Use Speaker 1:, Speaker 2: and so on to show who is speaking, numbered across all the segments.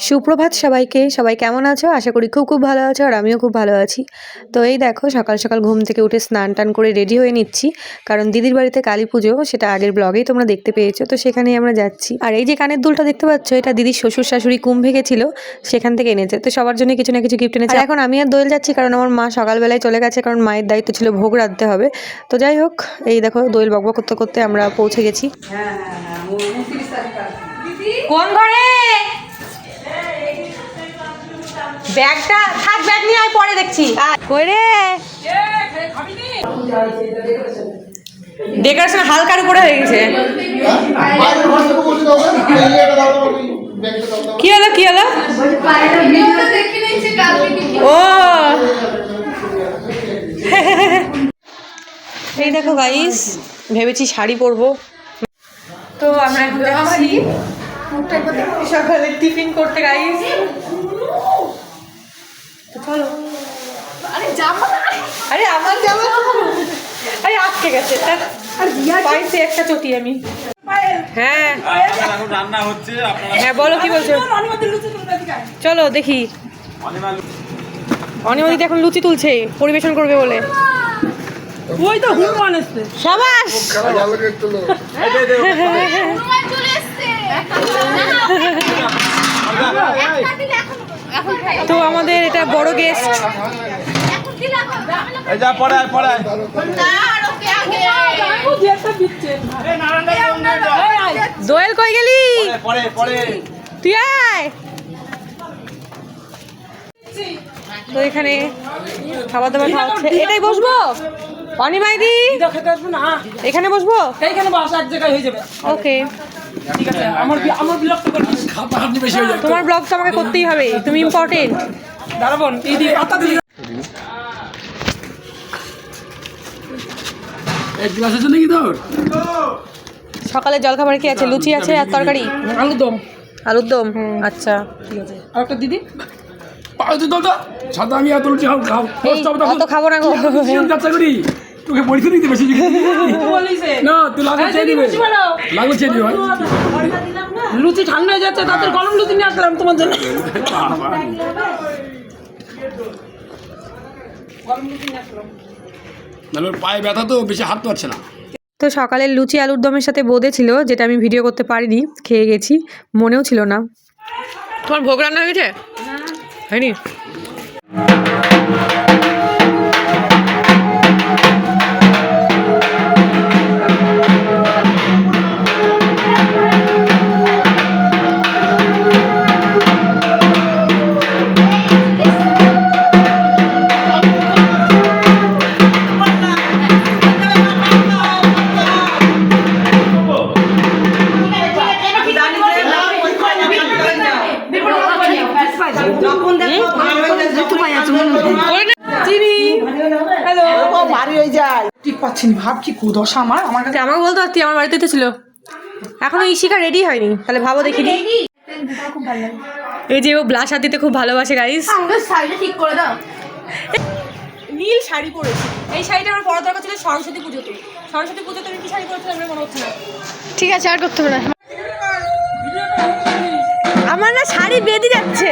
Speaker 1: সুপ্রভাত সবাইকে। সবাই কেমন আছো? আশা করি খুব ভালো আছো আর আমিও খুব ভালো আছি। তো এই দেখো সকাল সকাল ঘুম থেকে উঠে স্নান টান করে রেডি হয়ে নিচ্ছি, কারণ দিদির বাড়িতে কালী পুজো, সেটা আগের ব্লগেই তোমরা দেখতে পেয়েছো, তো সেখানেই আমরা যাচ্ছি। আর এই যে কানের দুলটা দেখতে পাচ্ছ, এটা দিদির শ্বশুর শাশুড়ি কুম্ভে গেছিল, সেখান থেকে এনেছে, তো সবার জন্য কিছু না কিছু গিফট এনেছে। এখন আমি আর দোয়েল যাচ্ছি, কারণ আমার মা সকালবেলায় চলে গেছে, কারণ মায়ের দায়িত্ব ছিল ভোগ রাঁধতে হবে। তো যাই হোক, এই দেখো দোয়েল বকবক করতে করতে আমরা পৌঁছে গেছি। কোন ঘরে? ব্যাগটা থাক, ব্যাগ নিয়ে আমি পরে দেখছি। কই রে? ডেকোরেশন হালকার উপরে হয়ে গেছে। কি হলো কি হলো? ও এই দেখো গাইস, ভেবেছি শাড়ি পরবো। তো আমরা এখন যাচ্ছি সকালে টিফিন করতে গাইস। চলো। আরে আমার জামা, আরে আটকে গেছে, পাইছে একটা চটি আমি। হ্যাঁ রান্না হচ্ছে, হ্যাঁ বলো কি বলছো? চলো দেখি। অনিমাদিতে এখন লুচি তুলছে, পরিবেশন করবে বলে। ওই তো হুমান আসছে, শাবাশ। তো আমাদের এটা বড় গেস্ট। দোয়েল কই গেলি? তুই আয়। তো এখানে খাবার দাবার খাওয়া হচ্ছে। এটাই বসবো অনিমাইদি? এখানে বসবো? ওকে ঠিক আছে। তোমার ব্লগ তো আমাকে করতেই হবে, তুমি ইম্পর্টেন্ট। সকালে জলখাবারে কি আছে? লুচি আছে আর তরকারি, আলুর দম। আলুর দম, আচ্ছা ঠিক আছে। আর একটা দিদি অত খাবো না গো। তোকে পরীক্ষা দিতে বেশি না, তুই লাগলে চেয়ে দিবে, লাগলে চেয়ে দিবে। লুচি ঠান্ডা হয়ে যাচ্ছে, তাদের গরম লুচি নিয়ে আসলাম তোমার জন্য। পায়ে ব্যথা তো বেশি হাঁটতে পারছে না। তো সকালের লুচি আলুর দমের সাথে বোঁদে ছিল, যেটা আমি ভিডিও করতে পারিনি, খেয়ে গেছি, মনেও ছিল না। তোমার ভোগ রান্না হয়েছে? হয়নি? আমাকে বলতো তুই আমার বাড়িতে ছিল, এখনো ইশিকা রেডি হয়নি, তাহলে ভাবো দেখিনি। এই যে ও ব্লাশ হাত দিতে খুব ভালোবাসে গাইস। ঠিক করে দাও। নীল শাড়ি পরেছি, এই শাড়িটা আমার পরা দরকার ছিল সরস্বতী পুজোতে। সরস্বতী পুজোতে আমি কি শাড়ি পরেছিলাম আমার মনে হচ্ছে না। ঠিক আছে, আর করতে হবে না। আমার না শাড়ি বেঁধে যাচ্ছে।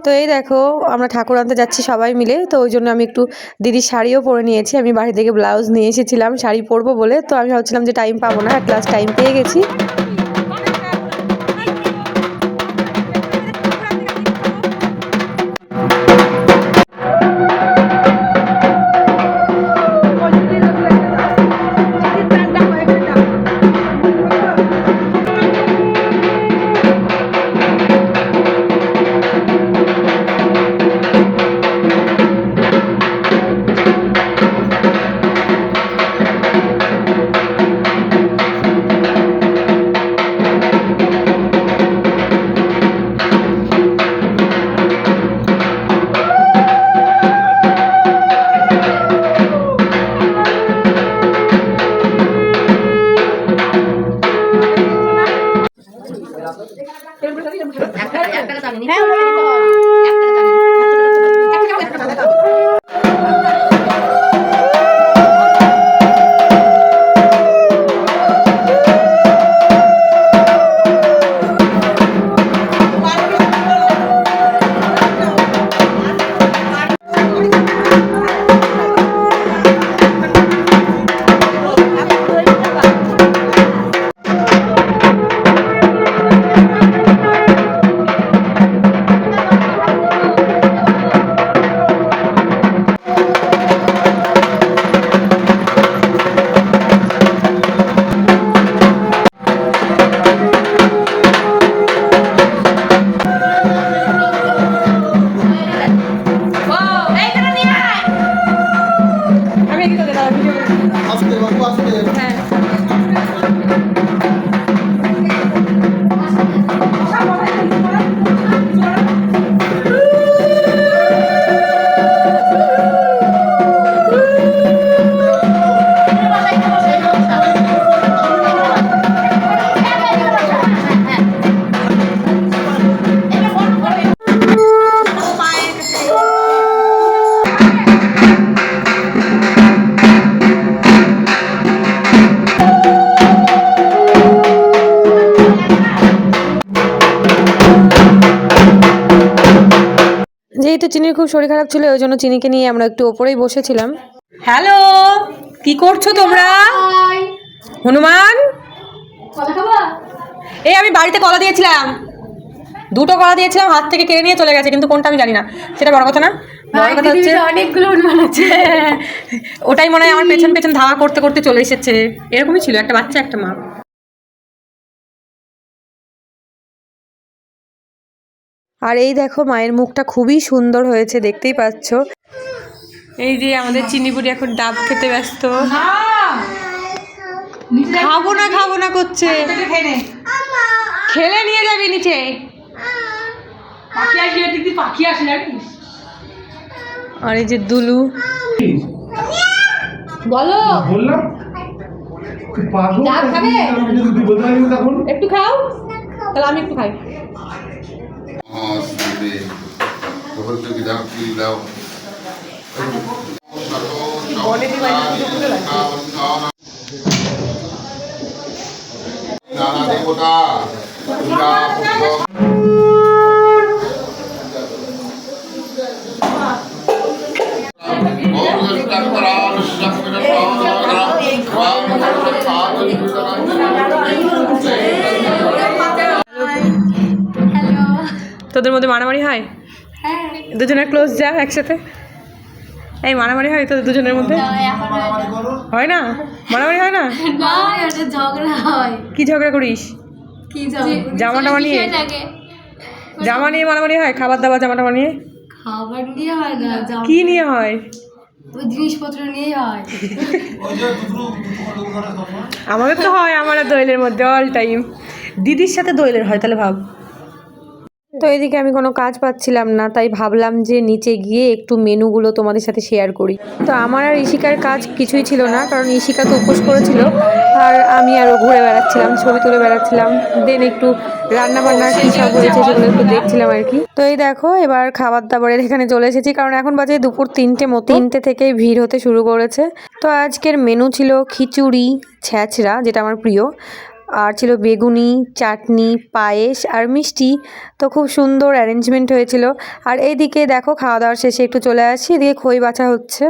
Speaker 1: তো এই দেখো আমরা ঠাকুর আনতে যাচ্ছি সবাই মিলে, তো ওই জন্য আমি একটু দিদির শাড়িও পরে নিয়েছি। আমি বাড়ি থেকে ব্লাউজ নিয়ে এসেছিলাম শাড়ি পরবো বলে, তো আমি ভাবছিলাম যে টাইম পাবো না, ক্লাস টাইম পেয়ে গেছি। যেহেতু চিনির খুব শরীর খারাপ ছিল ওই জন্য চিনিকে নিয়ে আমরা একটু ওপরেই বসেছিলাম। হ্যালো, কি করছো তোমরা? হনুমান, এই আমি বাড়িতে কলা দিয়েছিলাম, দুটো কলা দিয়েছিলাম, হাত থেকে কেড়ে নিয়ে চলে গেছে, কিন্তু কোনটা আমি জানি না, সেটা বড় কথা না। বড় কথা হচ্ছে অনেকগুলো হনুমান আছে, ওটাই মনে হয় আমার পেছন পেছন ধাওয়া করতে করতে চলে এসেছে। এরকমই ছিল, একটা বাচ্চা একটা মা। আর এই দেখো মায়ের মুখটা খুবই সুন্দর হয়েছে, দেখতেই পাচ্ছ। এই যে আমাদের চিনিপুরি এখন ডাব খেতে ব্যস্ত। খাবো না করছে, খেলে নিয়ে যাবি নিচে। আর এই যে দুলু, বলো একটু খাও, তাহলে আমি একটু খাই। তোদের মধ্যে মারামারি হয়? দুজনের ক্লোজ যা একসাথে, এই মারামারি হয় তোদের দুজনের মধ্যে? হয় না, মারামারি হয় না? কি ঝগড়া করিস? জামা টামা নিয়ে? জামা নিয়ে মারামারি হয়? খাবার দাবার জামা টামা নিয়ে? খাবার নিয়ে হয় না, কি নিয়ে হয়? জিনিসপত্র নিয়ে হয়। আমাদের তো হয়, আমার দোয়েলের মধ্যে অল টাইম। দিদির সাথে দোয়েলের হয়, তাহলে ভাব। তো এদিকে আমি কোনো কাজ পাচ্ছিলাম না, তাই ভাবলাম যে নিচে গিয়ে একটু মেনুগুলো তোমাদের সাথে শেয়ার করি। তো আমার আর ইশিকার কাজ কিছুই ছিল না, কারণ ইশিকা তো উপোস করেছিল, আর আমি আরও ঘুরে বেড়াচ্ছিলাম, ছবি তুলে বেড়াচ্ছিলাম, দেন একটু রান্না বান্না কী সব হয়েছে সেগুলো একটু দেখছিলাম আর কি। তো এই দেখো এবার খাবার দাবারের এখানে চলে এসেছি, কারণ এখন বাজে দুপুর 3টে মতো, 3টে থেকেই ভিড় হতে শুরু করেছে। তো আজকের মেনু ছিল খিচুড়ি, ছ্যাঁচড়া যেটা আমার প্রিয়, আর ছিল বেগুনি, চাটনি, পায়েস আর মিষ্টি। তো খুব সুন্দর অ্যারেঞ্জমেন্ট হয়েছিল। আর এইদিকে দেখো খাওয়া দাওয়ার শেষে একটু চলে আসি, এদিকে খই বাছা হচ্ছে।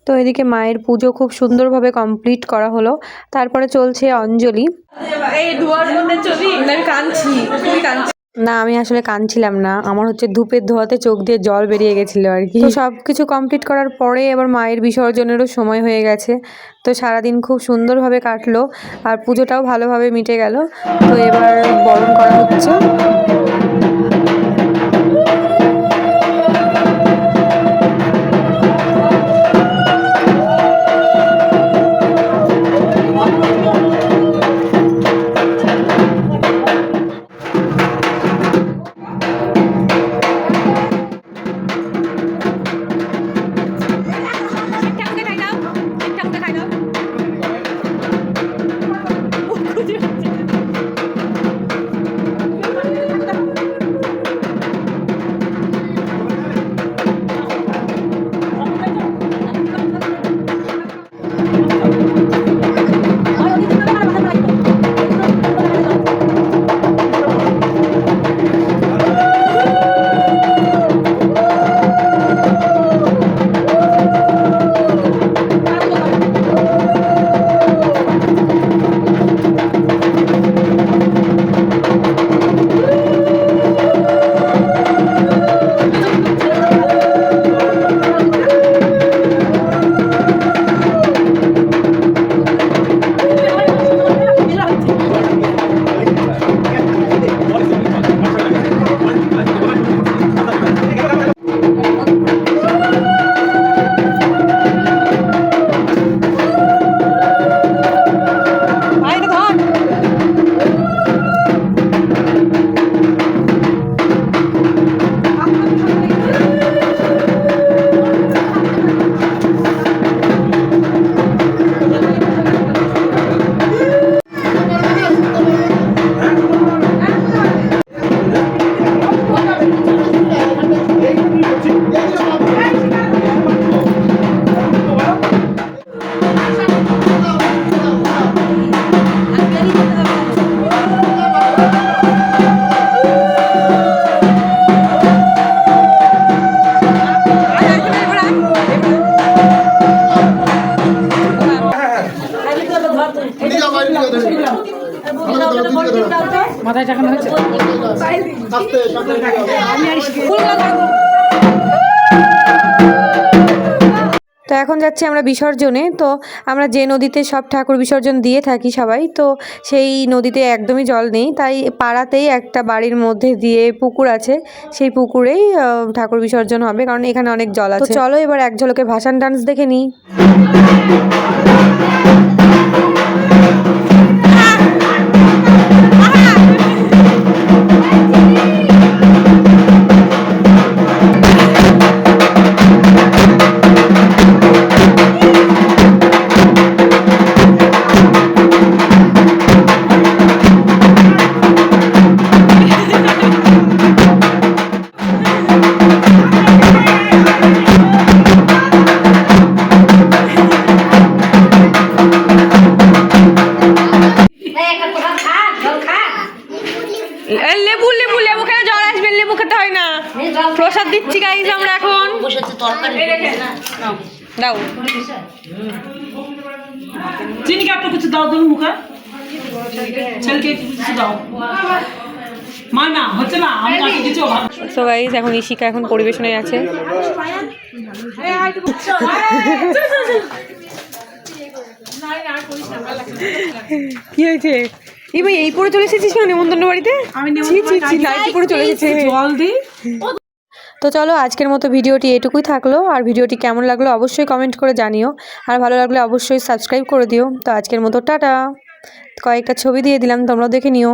Speaker 1: তো এদিকে মায়ের পুজো খুব সুন্দরভাবে কমপ্লিট করা হলো। তারপরে চলছে অঞ্জলি। এই ধোয়ার মধ্যে চলি, আমি কাঁদছি, খুবই কাঁদছি। না, আমি আসলে কাঁদছিলাম না, আমার হচ্ছে ধূপের ধোয়াতে চোখ দিয়ে জল বেরিয়ে গেছিলো আর কি। তো সব কিছু কমপ্লিট করার পরে এবার মায়ের বিসর্জনেরও সময় হয়ে গেছে। তো সারাদিন খুব সুন্দরভাবে কাটলো, আর পুজোটাও ভালোভাবে মিটে গেল। তো এবার বরণ করা হচ্ছে।
Speaker 2: মাথায় টাকানো হয়েছে
Speaker 1: তো এখন যাচ্ছি আমরা বিসর্জনে। তো আমরা যে নদীতে সব ঠাকুর বিসর্জন দিয়ে থাকি সবাই, তো সেই নদীতে একদমই জল নেই, তাই পাড়াতেই একটা বাড়ির মধ্যে দিয়ে পুকুর আছে, সেই পুকুরেই ঠাকুর বিসর্জন হবে, কারণ এখানে অনেক জল আছে। তো চলো এবার এক ঝলকে ভাসান ডান্স দেখে নিই। লেবু লেবু লেবু খেলে জল আসবে, লেবু খেতে হয় না। প্রসাদ দিচ্ছি গাইজ আমরা এখন। দাও
Speaker 2: চিনি কে আপনি কিছু দাও তুমি মুখে ছেলেকে কিছু দাও মা না হচ্ছে না আমি কাছে কিছু
Speaker 1: সো গাইজ এখন ইশিকা এখন পরিবেশনে আছে। কি হয়েছে? এই ভাই এই পরে চলে এসেছিস না নেমন্তন্ন বাড়িতে? নাইটি পরে চলে এসেছে।
Speaker 2: জল দি।
Speaker 1: তো চলো আজকের মতো ভিডিওটি এটুকুই থাকলো। আর ভিডিওটি কেমন লাগলো অবশ্যই কমেন্ট করে জানিও, আর ভালো লাগলে অবশ্যই সাবস্ক্রাইব করে দিও। তো আজকের মতো টাটা। কয়েকটা ছবি দিয়ে দিলাম, তোমরাও দেখে নিও।